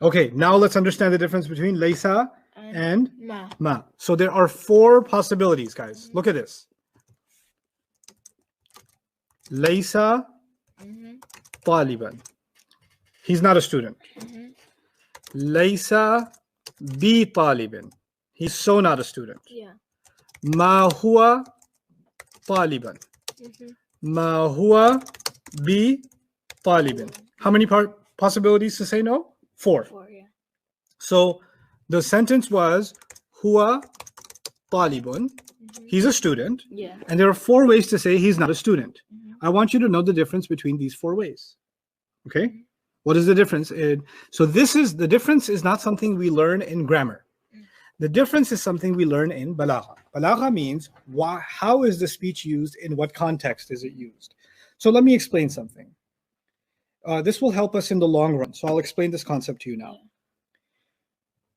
Okay, now let's understand the difference between Laisa and Ma. Ma. So there are 4 possibilities, guys. Look at this. Laisa taliban. He's not a student. Laisa bi talibin. He's so not a student. Yeah. Ma huwa taliban. Ma huwa bi talibin. How many possibilities to say no? 4. 4, yeah. So the sentence was huwa talibun. He's a student. Yeah. And there are 4 ways to say he's not a student. I want you to know the difference between these 4 ways. Okay? What is the difference? So the difference is not something we learn in grammar. The difference is something we learn in balagha. Balagha means how is the speech used, in what context is it used. So let me explain something. This will help us in the long run. So I'll explain this concept to you now.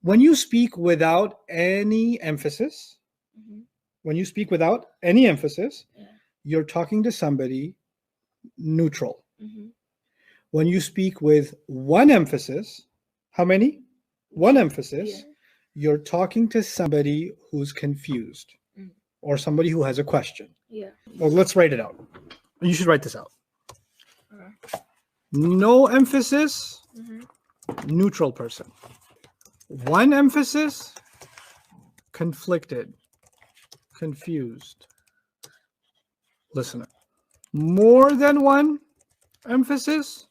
When you speak without any emphasis, you're talking to somebody neutral. When you speak with one emphasis, how many? One emphasis. Yeah. You're talking to somebody who's confused or somebody who has a question. Yeah. Well, let's write it out. You should write this out. No emphasis, neutral person. One emphasis, conflicted, confused listener. More than one emphasis,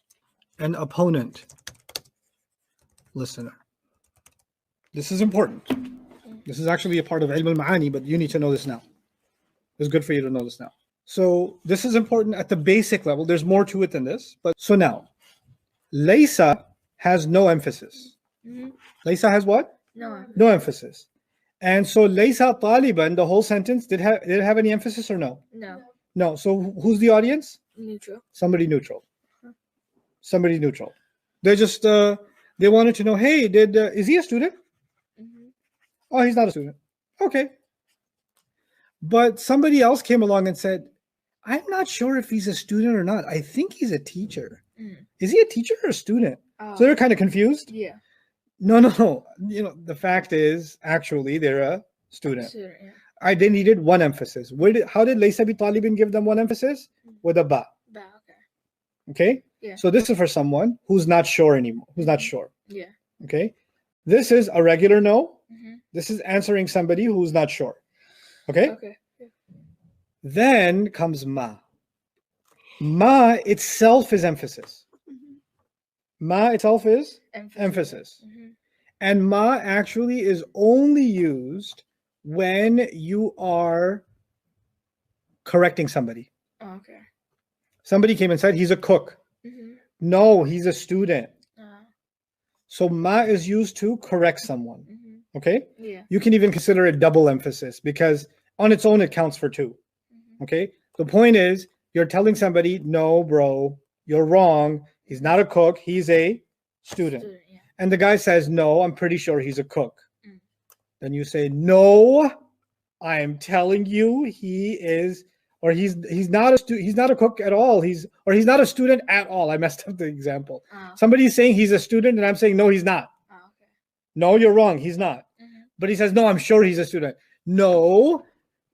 an opponent listener. This is important. This is actually a part of ilm al-ma'ani, but you need to know this now. It's good for you to know this now. So this is important at the basic level. There's more to it than this. But so now, Laisa has no emphasis. Laisa has what? No emphasis. And so Laisa taliban, the whole sentence, did it have any emphasis or no? No. No. So who's the audience? Neutral. Somebody neutral. Somebody neutral. They just they wanted to know, hey, is he a student? Oh, he's not a student. Okay. But somebody else came along and said, I'm not sure if he's a student or not. I think he's a teacher. Is he a teacher or a student? So they're kind of confused. Yeah. No. You know, the fact is, actually, they're a student. Yeah. They needed one emphasis. How did Laisa bi talibin give them one emphasis? With a ba. Ba, okay. Okay? Yeah. So this is for someone who's not sure anymore. Who's not sure. Yeah. Okay? This is a regular no. This is answering somebody who's not sure. Okay? Okay. Yeah. Then comes ma. Ma itself is emphasis. Ma itself is emphasis. And ma actually is only used when you are correcting somebody. Okay. Somebody came and said he's a cook. No, he's a student. So ma is used to correct someone. Okay? Yeah. You can even consider it double emphasis because on its own it counts for 2. Okay? The point is you're telling somebody, no, bro, you're wrong. He's not a cook. He's a student. Yeah. And the guy says, no, I'm pretty sure he's a cook. Then you say, no, I am telling you he is, or he's not a cook at all. He's not a student at all. I messed up the example. Somebody's saying he's a student and I'm saying, no, he's not. Okay. No, you're wrong. He's not. But he says, no, I'm sure he's a student. No,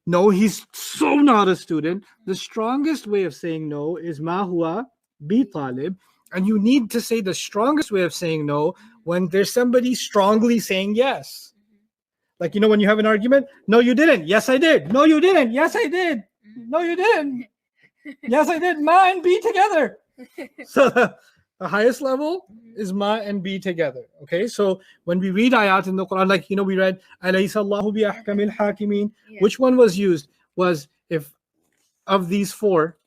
he's so not a student. The strongest way of saying no is ma huwa bi talib. And you need to say the strongest way of saying no when there's somebody strongly saying yes. Like, when you have an argument, no, you didn't. Yes, I did. No, you didn't. Yes, I did. No, you didn't. Yes, I did. Ma and B together. So the highest level is ma and B together. Okay, so when we read ayat in the Quran, like, we read, Laisa Allahu bi ahkamil hakimin. Which one was used? Was, if of these 4,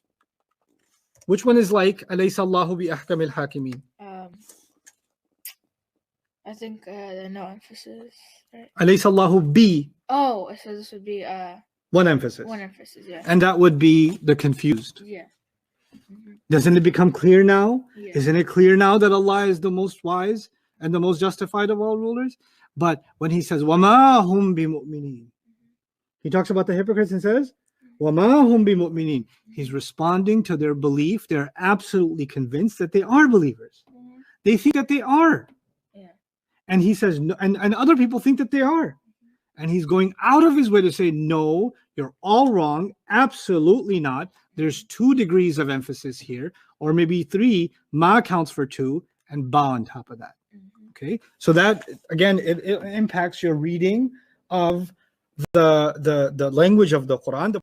which one is like Laisa Allahu bi ahkamil hakimin? I think the no emphasis. Right? Laisa Allahu bi. Oh, so this would be one emphasis. One emphasis, yeah. And that would be the confused. Yeah. Doesn't it become clear now? Yeah. Isn't it clear now that Allah is the most wise and the most justified of all rulers? But when he says, وَمَا هُمْ بِمُؤْمِنِينَ, he talks about the hypocrites and says, وَمَا هُمْ بِمُؤْمِنِينَ. He's responding to their belief. They're absolutely convinced that they are believers. They think that they are. Yeah. And he says, no, and other people think that they are. And he's going out of his way to say, no, you're all wrong. Absolutely not. There's 2 degrees of emphasis here, or maybe 3. Ma counts for 2, and ba on top of that. Okay, so that again, it impacts your reading of the language of the Quran.